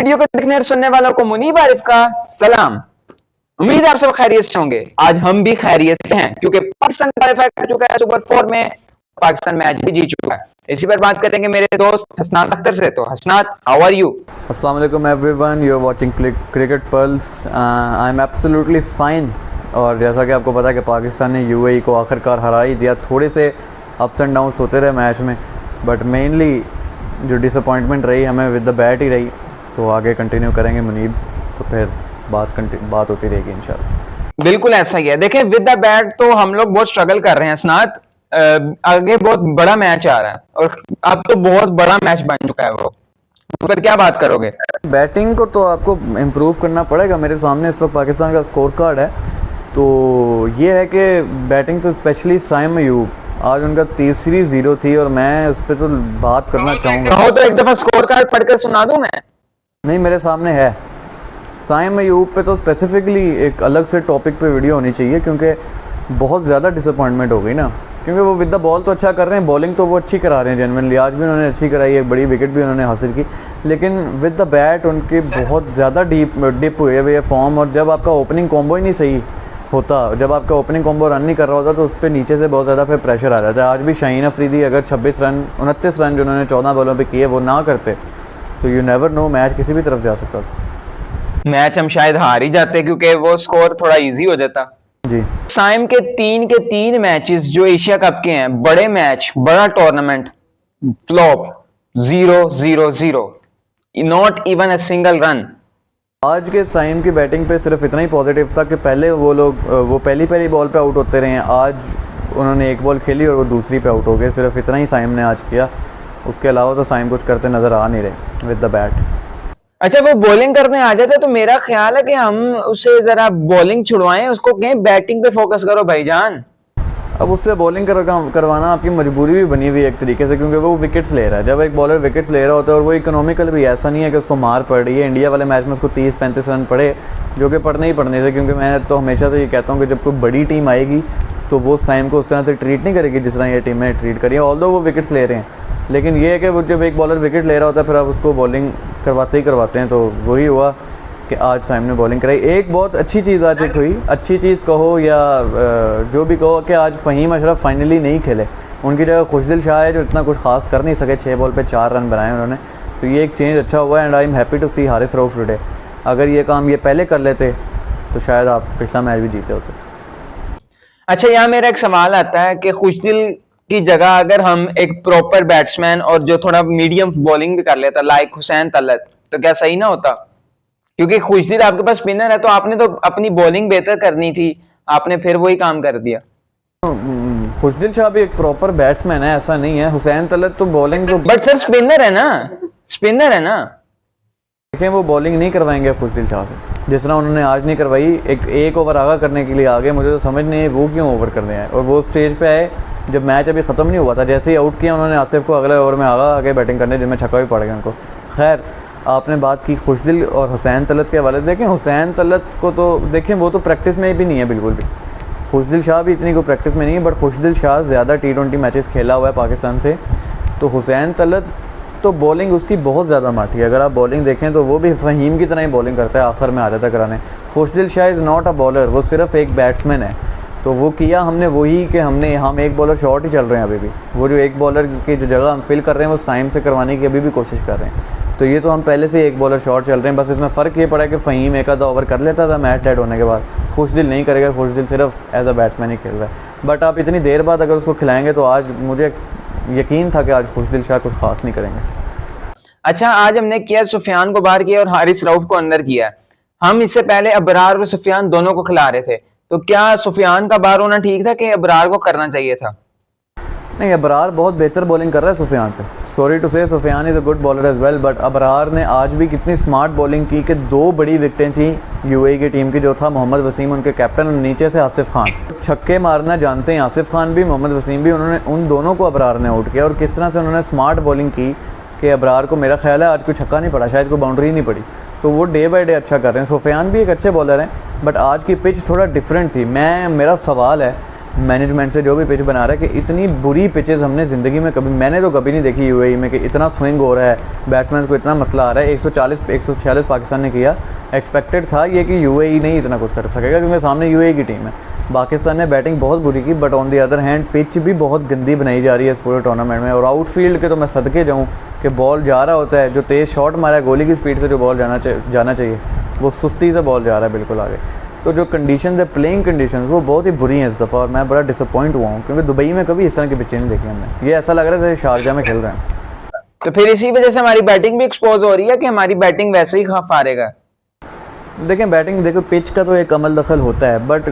Video को देखने और सुनने वालों को मुनीब आरिफ का सलाम। उम्मीद है आप सब खैरियत से होंगे। आज हम भी खैरियत से हैं क्योंकि पाकिस्तान क्वालिफाई कर चुका है सुपर 4 में, पाकिस्तान मैच भी जीत चुका है। इसी पर बात करेंगे मेरे दोस्त हसनात अख्तर से। तो हसनात, हाउ आर यू? अस्सलाम वालेकुम everyone, you are watching cricket pulse. I am absolutely fine. और जैसा कि आपको पता है कि पाकिस्तान ने यूएई को आखिरकार हरा ही दिया। थोड़े से अप्स एंड डाउन्स होते रहे मैच में, बट मेनली जो डिसअपॉइंटमेंट रही हमें विद द बैट ही रही। तो आगे कंटिन्यू करेंगे मुनीब, तो फिर बात होती रहेगी इंशाल्लाह। बिल्कुल ऐसा ही है। देखिए, विद द बैट तो हम लोग बहुत स्ट्रगल कर रहे हैं हसनात। आगे बहुत बड़ा मैच आ रहा है और अब तो बहुत बड़ा मैच बन चुका है। वो पर क्या बात करोगे? बैटिंग को तो आपको इम्प्रूव करना पड़ेगा। मेरे सामने इस वक्त पाकिस्तान का स्कोर कार्ड है, तो ये है कि बैटिंग तो स्पेशली साइम अयूब, आज उनका तीसरी 0 थी और मैं उस पर तो बात करना चाहूँगा। तो एक दफा स्कोर कार्ड पढ़कर सुना दूं मैं? नहीं, मेरे सामने है। साइम अयूब पे तो स्पेसिफिकली एक अलग से टॉपिक पे वीडियो होनी चाहिए, क्योंकि बहुत ज़्यादा डिसअपॉइंटमेंट हो गई ना। क्योंकि वो विद द बॉल तो अच्छा कर रहे हैं, बॉलिंग तो वो अच्छी करा रहे हैं जेन्युइनली। आज भी उन्होंने अच्छी कराई, एक बड़ी विकेट भी उन्होंने हासिल की, लेकिन विद द बैट उनकी बहुत ज़्यादा डिप हुई है ये फॉर्म। और जब आपका ओपनिंग कॉम्बो ही नहीं सही होता, जब आपका ओपनिंग कॉम्बो रन नहीं कर रहा होता, तो उस पर नीचे से बहुत ज़्यादा फिर प्रेशर आ जाता है। आज भी शाहीन अफरीदी अगर 29 रन जो उन्होंने 14 बॉलों पर किए वो ना करते, तो यू नेवर नो, मैच किसी भी तरफ जा सकता था। मैच हम शायद हार ही जाते क्योंकि वो स्कोर थोड़ा इजी हो जाता जी। साइम के तीन मैचेस जो एशिया कप के हैं, बड़े मैच, बड़ा tournament, flop, 0-0-0, not even a single run. आज के साइम की बैटिंग पे सिर्फ इतना ही पॉजिटिव था कि पहले वो पहली बॉल पे आउट होते रहे हैं। आज उन्होंने एक बॉल खेली और वो दूसरी पे आउट हो गए। सिर्फ इतना ही साइम ने आज किया, उसके अलावा तो साइम कुछ करते नज़र आ नहीं रहे विद द बैट। अच्छा, वो बॉलिंग करने आ जाता है तो मेरा ख्याल है कि हम उसे जरा बॉलिंग छुड़वाएं, उसको कहें बैटिंग पे फोकस करो भाईजान। अब उससे बॉलिंग करवाना आपकी मजबूरी भी बनी हुई है एक तरीके से, क्योंकि वो विकेट्स ले रहा है। जब एक बॉलर विकेट्स ले रहा होता है और वो इकोनॉमिकल भी, ऐसा नहीं है कि उसको मार पड़ रही है। इंडिया वाले मैच में उसको 30-35 रन पड़े, जो कि पड़ने ही पड़ने थे। क्योंकि मैं तो हमेशा से ये कहता हूँ कि जब कोई बड़ी टीम आएगी तो वो साइम को उस तरह से ट्रीट नहीं करेगी जिस तरह ये टीम में ट्रीट करी है। ऑल्दो वो विकेट्स ले रहे हैं, लेकिन ये है कि वो जब एक बॉलर विकेट ले रहा होता है फिर आप उसको बॉलिंग करवाते हैं। तो वही हुआ कि आज साइम ने बॉलिंग कराई। एक बहुत अच्छी चीज़ आज एक हुई, अच्छी चीज़ कहो या जो भी कहो, कि आज फ़हीम अशरफ फाइनली नहीं खेले। उनकी जगह खुशदिल शाह है जो इतना कुछ खास कर नहीं सके। 6 बॉल पे 4 रन बनाए उन्होंने, तो ये एक चेंज अच्छा हुआ है। And I am happy to see Haris Rauf today. अगर ये काम ये पहले कर लेते तो शायद आप पिछला मैच भी जीते होते। अच्छा, यहाँ मेरा एक सवाल आता है कि खुशदिल की जगह अगर हम एक प्रॉपर बैट्समैन और जो थोड़ा मीडियम बॉलिंग भी कर लेता, लाइक हुसैन तलत, तो क्या सही ना होता? क्योंकि खुशदिल आपके पास स्पिनर है, तो आपने तो अपनी बॉलिंग बेहतर करनी थी, आपने फिर वही काम कर दिया। खुशदिल शाह भी एक प्रॉपर बैट्समैन है, ऐसा नहीं है। हुसैन तलत तो बॉलिंग जो, बट सर स्पिनर है ना। देखें, वो बॉलिंग नहीं करवाएंगे खुशदिल शाह से जिस तरह उन्होंने आज नहीं करवाई। एक ओवर आगा करने के लिए आ गए, मुझे तो समझ नहीं है वो क्यों ओवर करने आए। और वो स्टेज पे आए जब मैच अभी ख़त्म नहीं हुआ था, जैसे ही आउट किया उन्होंने आसिफ को, अगले ओवर में आगे बैटिंग करने, जिसमें छक्का भी पड़ गया उनको। खैर, आपने बात की खुशदिल और हुसैन तलत के हवाले से। देखें, हुसैन तलत को तो देखें, वो तो प्रैक्टिस में भी नहीं है बिल्कुल भी। खुशदिल शाह भी इतनी को प्रैक्टिस में नहीं है, बट खुशदिल शाह ज़्यादा T20 मैचेस खेला हुआ है पाकिस्तान से। तो हुसैन तलत तो बॉलिंग उसकी बहुत ज़्यादा माठी है। अगर आप बॉलिंग देखें तो वो भी फ़हीम की तरह ही बॉलिंग करता है, आखिर में आ जाता कराने। Khushdil Shah is not a bowler, वो सिर्फ एक बैट्समैन है। तो वो किया हमने वही कि हम एक बॉलर शॉर्ट ही चल रहे हैं अभी भी। वो जो एक बॉलर की जो जगह हम फिल कर रहे हैं वो साइम से करवाने की अभी भी कोशिश कर रहे हैं। तो ये तो हम पहले से एक बॉलर शॉर्ट चल रहे हैं। बस इसमें फ़र्क ये पड़ा है कि फ़हीम एक आधा ओवर कर लेता था मैच डेड होने के बाद, खुशदिल नहीं करेगा। खुशदिल सिर्फ एज अ बैट्समैन ही खेल रहा है। बट आप इतनी देर बाद अगर उसको खिलाएंगे तो आज मुझे यकीन था कि आज खुशदिल शाह कुछ खास नहीं करेंगे। अच्छा, आज हमने किया सुफियान को बाहर किया और हारिस रऊफ को अंदर किया। हम इससे पहले अबरार और सुफियान दोनों को खिला रहे थे, तो क्या सुफियान का बाहर होना ठीक था कि अबरार को करना चाहिए था? नहीं, अबरार बहुत बेहतर बॉलिंग कर रहा है सुफियान से। Sorry to say, Sufiyan is a good bowler as well, but Abrar ने आज भी कितनी स्मार्ट बॉलिंग की कि 2 बड़ी विकेटें थी यूएई की टीम की, जो था मोहम्मद वसीम उनके कैप्टन और नीचे से आसिफ खान। छक्के मारना जानते हैं आसिफ खान भी, मोहम्मद वसीम भी, उन्होंने उन दोनों को अबरार ने आउट किया। और किस तरह से उन्होंने स्मार्ट बॉलिंग की कि अबरार को, मेरा ख्याल है आज कोई छक्का नहीं पड़ा, शायद कोई बाउंड्री नहीं पड़ी। तो वो डे बाय डे अच्छा कर रहे हैं। सुफियान भी एक अच्छे बॉलर हैं, बट आज की पिच थोड़ा डिफरेंट थी। मेरा सवाल है मैनेजमेंट से जो भी पिच बना रहा है कि इतनी बुरी पिचेस हमने ज़िंदगी में मैंने तो कभी नहीं देखी यूएई में कि इतना स्विंग हो रहा है, बैट्समैन को इतना मसला आ रहा है। 146 पाकिस्तान ने किया, एक्सपेक्टेड था ये कि यूएई नहीं इतना कुछ कर सकेगा क्योंकि सामने यूएई की टीम है। पाकिस्तान ने बैटिंग बहुत बुरी की, but on the other hand pitch भी बहुत गंदी बनाई जा रही है इस पूरे टूर्नामेंट में। और आउटफील्ड के तो मैं सदके जाऊँ कि बॉल जा रहा होता है, जो तेज़ शॉट मारा है गोली की स्पीड से जो बॉल जाना चाहिए वो सुस्ती से बॉल जा रहा है बिल्कुल आगे। तो जो कंडीशंस है, प्लेइंग कंडीशंस, वो बहुत ही बुरी हैं इस दफ़ा और मैं बड़ा डिसअपॉइंट हुआ हूँ क्योंकि दुबई में कभी इस तरह की पिचें नहीं देखी हमने। ये ऐसा लग रहा है जैसे शारजा में खेल रहे हैं। तो फिर इसी वजह से हमारी बैटिंग भी एक्सपोज हो रही है कि हमारी बैटिंग वैसे ही फारेग है। देखें बैटिंग, देखो पिच का तो एक अमल दखल होता है, but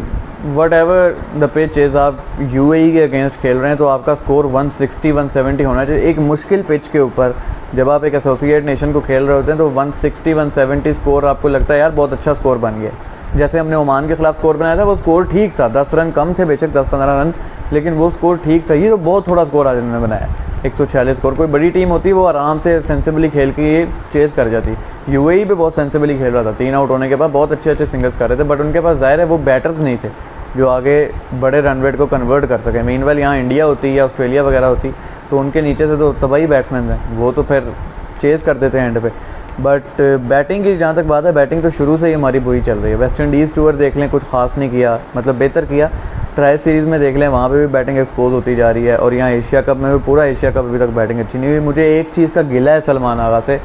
what ever the pitch is, आप यूएई के अगेंस्ट खेल रहे हैं तो आपका स्कोर 160-170 होना चाहिए। एक मुश्किल पिच के ऊपर जब आप एक एसोसिएट नेशन को खेल रहे होते हैं तो 160-170 स्कोर आपको लगता है यार बहुत अच्छा स्कोर बन गया। जैसे हमने ओमान के ख़िलाफ़ स्कोर बनाया था, वो स्कोर ठीक था, 10 रन कम थे बेशक, 10-15 रन, लेकिन वो स्कोर ठीक था। ये तो बहुत थोड़ा स्कोर आज उन्होंने बनाया, 146 स्कोर। कोई बड़ी टीम होती वो आराम से सेंसिबली खेल के ये चेज़ कर जाती। यूएई पे बहुत सेंसिबली खेल रहा था, 3 आउट होने के बाद बहुत अच्छे सिंगल्स कर रहे थे, बट उनके पास ज़ाहिर है वो बैटर्स नहीं थे जो आगे बड़े रन रेट को कन्वर्ट कर सकें। मीनवेल यहाँ इंडिया होती या ऑस्ट्रेलिया वगैरह होती तो उनके नीचे से तो तबाही बैट्समैन हैं, वो तो फिर चेज़ कर देते हैं एंड पे। बट बैटिंग की जहाँ तक बात है, बैटिंग तो शुरू से ही हमारी बुरी चल रही है। वेस्ट इंडीज़ टूर देख लें, कुछ खास नहीं किया, मतलब बेहतर किया। ट्रायल सीरीज़ में देख लें, वहाँ पे भी बैटिंग एक्सपोज होती जा रही है, और यहाँ एशिया कप में भी पूरा एशिया कप अभी तक बैटिंग अच्छी नहीं हुई। मुझे एक चीज़ का गिला है सलमान आगा से,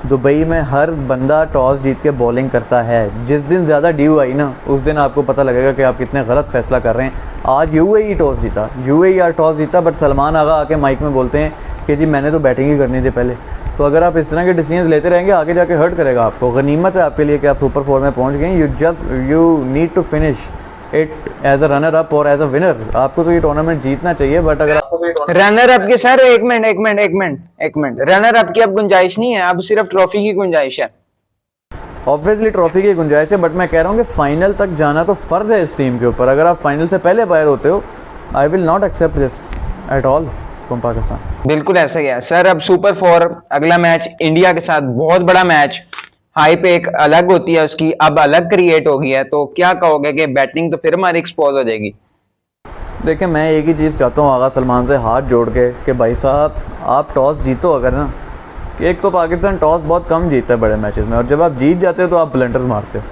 दुबई में हर बंदा टॉस जीत के बॉलिंग करता है। जिस दिन ज़्यादा ड्यू आई ना, उस दिन आपको पता लगेगा कि आप कितने गलत फैसला कर रहे हैं। आज यूएई टॉस जीता, यूएई आज टॉस जीता, बट सलमान आगा आके माइक में बोलते हैं कि जी मैंने तो बैटिंग ही करनी थी पहले। तो अगर आप इस तरह के डिसीजंस लेते रहेंगे आगे जाके हर्ट करेगा आपको। गनीमत है आपके लिए कि आप सुपर 4 में पहुंच गए। You need to finish it as a runner up और एज अ विनर। आपको तो ये टूर्नामेंट जीतना चाहिए, बट अगर रनर अप की सर एक मिनट रनर अप की अब गुंजाइश नहीं है, अब सिर्फ ट्रॉफी की गुंजाइश है। ऑब्वियसली ट्रॉफी की गुंजाइश है, बट मैं कह रहा हूँ कि फाइनल तक जाना तो फ़र्ज़ है इस टीम के ऊपर। अगर आप फाइनल से पहले बाहर होते हो, I will not accept this at all from Pakistan. बिल्कुल ऐसा ही है सर। अब सुपर 4 अगला मैच इंडिया के साथ, बहुत बड़ा मैच, हाइप एक अलग होती है उसकी, अब अलग क्रिएट हो गई है। तो क्या कहोगे कि बैटिंग तो फिर हमारी एक्सपोज हो जाएगी? देखिए मैं एक ही चीज़ चाहता हूँ आगा सलमान से हाथ जोड़ के कि भाई साहब आप टॉस जीतो अगर ना, कि एक तो पाकिस्तान टॉस बहुत कम जीतता है बड़े मैचेस में, और जब आप जीत जाते हो तो आप ब्लंडर्स मारते हो।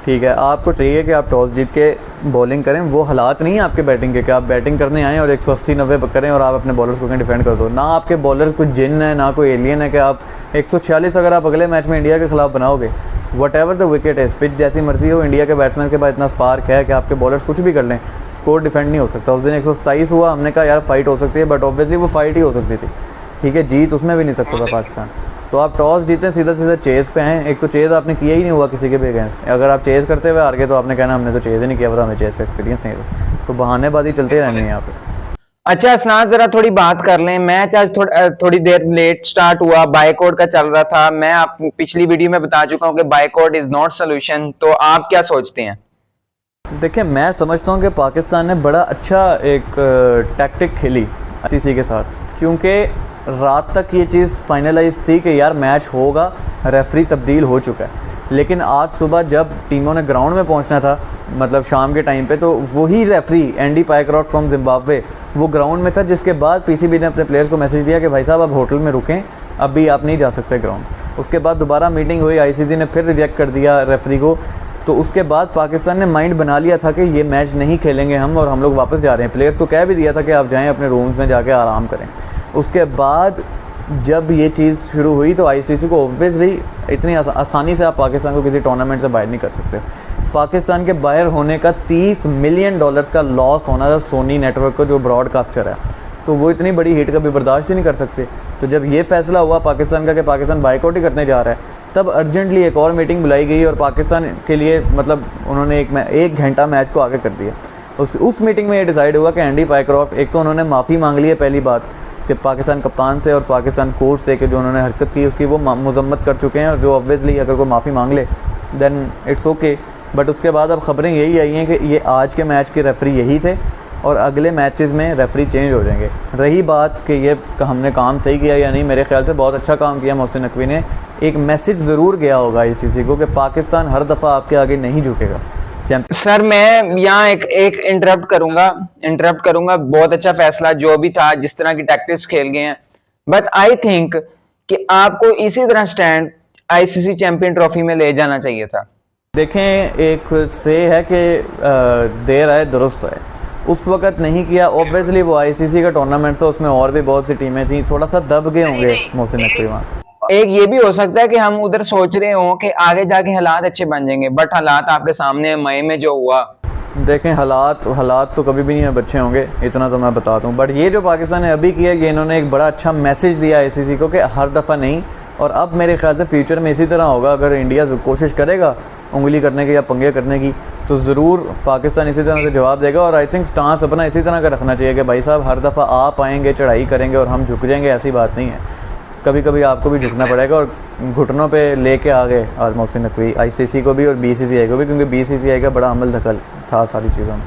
ठीक है, आपको चाहिए कि आप टॉस जीत के बॉलिंग करें। वो हालात नहीं है आपके बैटिंग के कि आप बैटिंग करने आएँ और 180-90 करें और आप अपने बॉलर्स को कहीं डिफेंड कर दो। ना आपके बॉलर्स कुछ जिन है, ना कोई एलियन है कि आप 146 अगर आप अगले मैच में इंडिया के खिलाफ बनाओगे, वट एवर द विकेट है, पिच जैसी मर्जी हो, इंडिया के बैट्समैन के पास इतना स्पार्क है कि आपके बॉलर्स कुछ भी कर लें, स्कोर डिफेंड नहीं हो सकता। उस दिन 127 हुआ, हमने कहा यार फाइट हो सकती है, बट ऑब्वियसली वो फाइट ही हो सकती थी। ठीक है, जीत उसमें भी नहीं सकता था पाकिस्तान। तो आप टॉस जीतें, सीधा सीधा चेज़ पे आएँ। एक तो चेज़ आपने किया ही नहीं हुआ किसी के भी अगेंस्ट। अगर आप चेज़ करते हुए हार गए तो आपने कहना हमने तो चेज़ ही नहीं किया, पता हमें चेज़ का एक्सपीरियंस नहीं था। तो बहानेबाजी चलते रहनी है यहाँ पे। अच्छा असनाद, जरा थोड़ी बात कर लें। मैच आज थोड़ी देर लेट स्टार्ट हुआ, बायकॉट का चल रहा था। मैं आप पिछली वीडियो में बता चुका हूँ कि बायकॉट इज नॉट सोल्यूशन। तो आप क्या सोचते हैं? देखिए मैं समझता हूँ कि पाकिस्तान ने बड़ा अच्छा एक टैक्टिक खेली आईसीसी के साथ, क्योंकि रात तक ये चीज़ फाइनलाइज थी कि यार मैच होगा, रेफरी तब्दील हो चुका है। लेकिन आज सुबह जब टीमों ने ग्राउंड में पहुंचना था, मतलब शाम के टाइम पे, तो वही referee Andy Pycroft from Zimbabwe वो ग्राउंड में था, जिसके बाद पीसीबी ने अपने प्लेयर्स को मैसेज दिया कि भाई साहब आप होटल में रुकें, अभी आप नहीं जा सकते ग्राउंड। उसके बाद दोबारा मीटिंग हुई, आईसीसी ने फिर रिजेक्ट कर दिया रेफरी को। तो उसके बाद पाकिस्तान ने माइंड बना लिया था कि ये मैच नहीं खेलेंगे हम, और हम लोग वापस जा रहे हैं। प्लेयर्स को कह भी दिया था कि आप जाएँ अपने रूम्स में जाके आराम करें। उसके बाद जब ये चीज़ शुरू हुई तो आईसीसी को ऑब्वियसली इतनी आसानी से आप पाकिस्तान को किसी टूर्नामेंट से बाहर नहीं कर सकते। पाकिस्तान के बाहर होने का $30 मिलियन का लॉस होना था सोनी नेटवर्क को, जो ब्रॉडकास्टर है, तो वो इतनी बड़ी हिट कभी बर्दाश्त ही नहीं कर सकते। तो जब ये फैसला हुआ पाकिस्तान का कि पाकिस्तान बाइकआउट ही करने जा रहा है, तब अर्जेंटली एक और मीटिंग बुलाई गई और पाकिस्तान के लिए मतलब उन्होंने एक घंटा मैच को आगे कर दिया। उस मीटिंग में ये डिसाइड हुआ कि एंडी पाइक्रॉफ्ट, एक तो उन्होंने माफ़ी मांग ली है पहली बात कि पाकिस्तान कप्तान से और पाकिस्तान कोच से कि जो उन्होंने हरकत की उसकी वो मजम्मत कर चुके हैं, और जो ऑब्वियसली अगर कोई माफ़ी मांग ले देन इट्स ओके। बट उसके बाद अब ख़बरें यही आई हैं कि ये आज के मैच के रेफरी यही थे और अगले मैचेस में रेफरी चेंज हो जाएंगे। रही बात कि ये हमने काम सही किया या नहीं, मेरे ख्याल से बहुत अच्छा काम किया मोहसिन नकवी ने। एक मैसेज ज़रूर गया होगा आईसीसी को कि पाकिस्तान हर दफ़ा आपके आगे नहीं झुकेगा। सर मैं यहाँ एक इंटरप्ट करूंगा। बहुत अच्छा फैसला जो भी था, जिस तरह की टैक्टिक्स खेल गए हैं, बट आई थिंक कि आपको इसी तरह स्टैंड आईसीसी चैंपियन ट्रॉफी में ले जाना चाहिए था। देखें, एक से है कि देर आए दुरुस्त है, उस वक्त नहीं किया। ऑब्वियसली वो आईसीसी का टूर्नामेंट था, उसमें और भी बहुत सी टीमें थी, थोड़ा सा दब गए होंगे मोहसिन नकवी वहाँ। एक ये भी हो सकता है कि हम उधर सोच रहे हो कि आगे जाके हालात अच्छे बन जाएंगे, बट हालात आपके सामने मई में जो हुआ। देखें, हालात तो कभी भी नहीं अच्छे होंगे, इतना तो मैं बता दूं। बट ये जो पाकिस्तान ने अभी किया कि इन्होंने एक बड़ा अच्छा मैसेज दिया आईसीसी को कि हर दफ़ा नहीं, और अब मेरे ख्याल से फ्यूचर में इसी तरह होगा। अगर इंडिया कोशिश करेगा उंगली करने की या पंगे करने की, तो ज़रूर पाकिस्तान इसी तरह से जवाब देगा। और आई थिंक स्टांस अपना इसी तरह का रखना चाहिए कि भाई साहब हर दफ़ा आप आएंगे, चढ़ाई करेंगे और हम झुक जाएंगे, ऐसी बात नहीं है। कभी कभी आपको भी झुकना पड़ेगा, और घुटनों पे लेके आ गए आज मोहसिन नकवी आईसीसी को भी और बीसीसीआई को भी, क्योंकि बीसीसीआई का बड़ा अमल दखल था सारी चीज़ों में।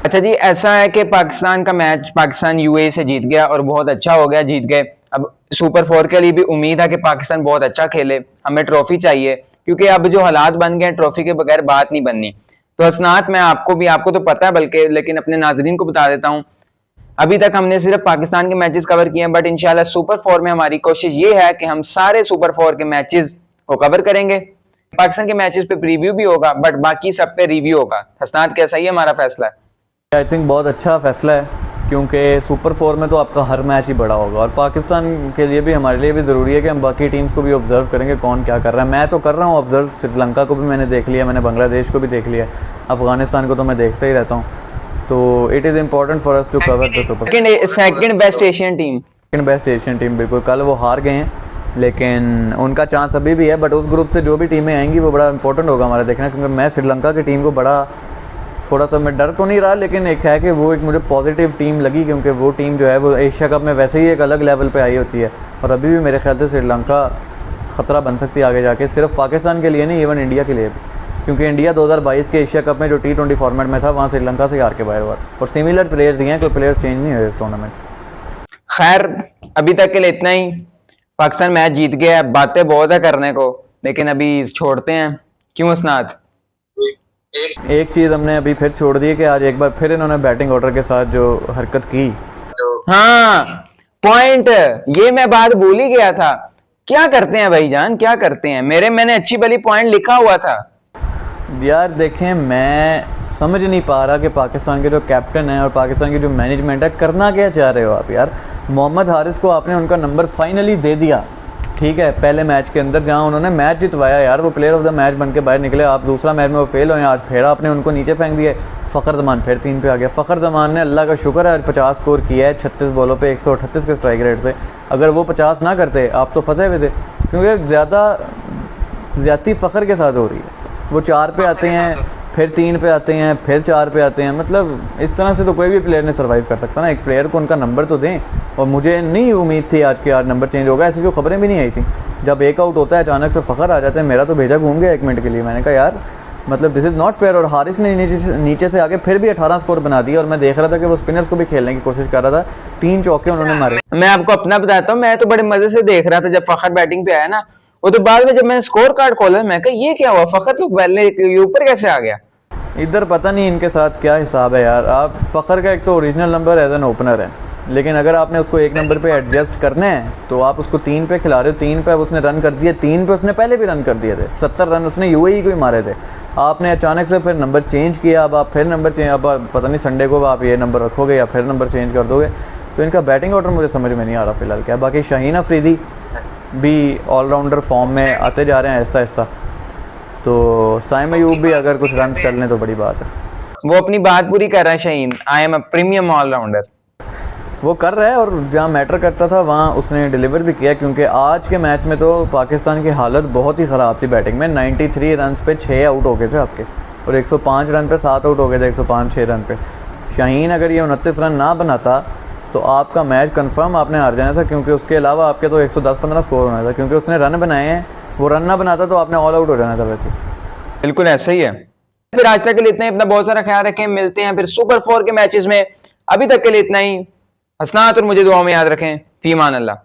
अच्छा जी, ऐसा है कि पाकिस्तान का मैच पाकिस्तान यूएई से जीत गया और बहुत अच्छा हो गया, जीत गए। अब सुपर 4 के लिए भी उम्मीद है कि पाकिस्तान बहुत अच्छा खेले, हमें ट्रॉफी चाहिए, क्योंकि अब जो हालात बन गए ट्रॉफी के बगैर बात नहीं बननी। तो हसनात, मैं आपको तो पता है बल्कि, लेकिन अपने नाजरीन को बता देता हूँ, अभी तक हमने सिर्फ पाकिस्तान के मैचेस कवर किए हैं, बट इंशाल्लाह सुपर 4 में हमारी कोशिश ये है कि हम सारे सुपर 4 के मैचेस को कवर करेंगे। पाकिस्तान के मैचेस पे प्रीव्यू भी होगा, बट बाकी सब पे रिव्यू होगा। हसनात, कैसा ही हमारा फैसला है? आई थिंक बहुत अच्छा फैसला है, क्योंकि सुपर 4 में तो आपका हर मैच ही बड़ा होगा, और पाकिस्तान के लिए भी, हमारे लिए भी ज़रूरी है कि हम बाकी टीम्स को भी ऑब्जर्व करेंगे कौन क्या कर रहा है। मैं तो कर रहा हूँ ऑब्जर्व, श्रीलंका को भी मैंने देख लिया, मैंने बांग्लादेश को भी देख लिया, अफगानिस्तान को तो मैं देखता ही रहता हूँ। तो it is important for us to cover the super. Second best Asian team, बिल्कुल। कल वो हार गए हैं, लेकिन उनका चांस अभी भी है। बट उस ग्रुप से जो भी टीमें आएंगी वो बड़ा इंपॉर्टेंट होगा हमारा देखना, क्योंकि मैं श्रीलंका की टीम को बड़ा, थोड़ा सा मैं डर तो नहीं रहा, लेकिन एक है कि वो एक मुझे पॉजिटिव टीम लगी, क्योंकि वो टीम जो है वो एशिया कप में वैसे ही एक अलग लेवल पे आई होती है। और अभी भी मेरे ख्याल से श्रीलंका ख़तरा बन सकती है आगे जाके, सिर्फ पाकिस्तान के लिए नहीं, इवन इंडिया के लिए भी, क्योंकि इंडिया 2022 के एशिया कप में जो T20 फॉर्मेट में था वहाँ श्रीलंका से हार के बाहर हुआ, और सिमिलर प्लेयर्स ही हैं, कोई प्लेयर्स चेंज नहीं हुए इस टूर्नामेंट से। खैर, अभी तक के लिए इतना ही। पाकिस्तान मैच जीत गया है, बातें बहुत है करने को, लेकिन अभी छोड़ते हैं, क्यों हसनात? एक चीज़ हमने अभी फिर छोड़ दी है कि आज एक बार फिर इन्होंने बैटिंग ऑर्डर के साथ जो हरकत की। हाँ, पॉइंट, ये मैं बात भूल ही गया था। क्या करते हैं भाईजान, क्या करते हैं? मैंने अच्छी भली पॉइंट लिखा हुआ था यार। देखें, मैं समझ नहीं पा रहा कि पाकिस्तान के जो कैप्टन है और पाकिस्तान की जो मैनेजमेंट है, करना क्या चाह रहे हो आप यार। मोहम्मद हारिस को आपने उनका नंबर फाइनली दे दिया, ठीक है, पहले मैच के अंदर जहां उन्होंने मैच जितवाया यार, वो प्लेयर ऑफ द मैच बन के बाहर निकले। आप दूसरा मैच में वो फेल हुए, आज फिर आपने उनको नीचे फेंक दिए। फ़खर जमान फिर 3 पे आ गया। फ़खर जमान ने, अल्लाह का शुक्र है, आज 50 स्कोर किया है 36 बॉलों पे 138 के स्ट्राइक रेट से। अगर वो 50 ना करते आप तो फंसे हुए थे, क्योंकि ज़्यादती फ़खर के साथ हो रही है। वो 4 पे आते हैं, फिर 3 पे आते हैं, फिर 4 पे आते हैं। मतलब इस तरह से तो कोई भी प्लेयर ने सर्वाइव कर सकता ना। एक प्लेयर को उनका नंबर तो दें। और मुझे नहीं उम्मीद थी आज के आज नंबर चेंज होगा, ऐसी कोई खबरें भी नहीं आई थी। जब एक आउट होता है अचानक से फ़खर आ जाते हैं, मेरा तो भेजा घूम गया 1 मिनट के लिए। मैंने कहा यार, मतलब दिस इज़ नॉट फेयर। और हारिस ने नीचे से आके फिर भी 18 स्कोर बना दिया, और मैं देख रहा था कि वो स्पिनर्स को भी खेलने की कोशिश कर रहा था। 3 चौके उन्होंने मारे। मैं आपको अपना बताता हूँ, मैं तो बड़े मजे से देख रहा था जब फ़खर बैटिंग पे आया ना। वो तो बाद में जब मैंने स्कोर कार्ड खोला, मैं कहा ये क्या हुआ, फ़खर तो पहले ऊपर कैसे आ गया? इधर पता नहीं इनके साथ क्या हिसाब है यार। आप फ़खर का एक तो original number as an opener है, लेकिन अगर आपने उसको 1 नंबर पे एडजस्ट करने हैं तो आप उसको 3 पे खिला रहे हो। 3 पे अब उसने रन कर दिए, 3 पे उसने पहले भी रन कर दिए थे। 70 रन उसने यूएई को ही मारे थे। आपने अचानक से फिर नंबर चेंज किया। अब आप फिर नंबर चेंज, अब पता नहीं संडे को आप ये नंबर रखोगे या फिर नंबर चेंज कर दोगे। तो इनका बैटिंग ऑर्डर मुझे समझ में नहीं आ रहा फिलहाल क्या। बाकी शाहीन अफरीदी भी ऑलराउंडर फॉर्म में आते जा रहे हैं आहिस्ता आहिस्ता। तो साइम अयूब भी अगर कुछ रन कर लें तो बड़ी बात है। वो अपनी बात पूरी कर रहा है Shaheen, I am a premium allrounder. वो कर रहा है, और जहाँ मैटर करता था वहाँ उसने डिलीवर भी किया। क्योंकि आज के मैच में तो पाकिस्तान की हालत बहुत ही ख़राब थी बैटिंग में। 93 रन पे 6 आउट हो गए थे आपके, और 105 रन पे 7 आउट हो गए थे 105-6 रन पे। शाहीन अगर ये 29 रन ना बनाता तो आपका मैच कंफर्म आपने हार जाना था, क्योंकि उसके अलावा आपके तो 110-15 स्कोर होना था। क्योंकि उसने रन बनाए हैं, वो रन ना बनाता तो आपने ऑल आउट हो जाना था वैसे। बिल्कुल ऐसा ही है। फिर आज तक के लिए इतना ही। अपना बहुत सारा ख्याल रखें, मिलते हैं फिर सुपर 4 के मैचेस में। अभी तक के लिए इतना ही। हसनात और मुझे दुआ में याद रखें। फी मान अल्लाह।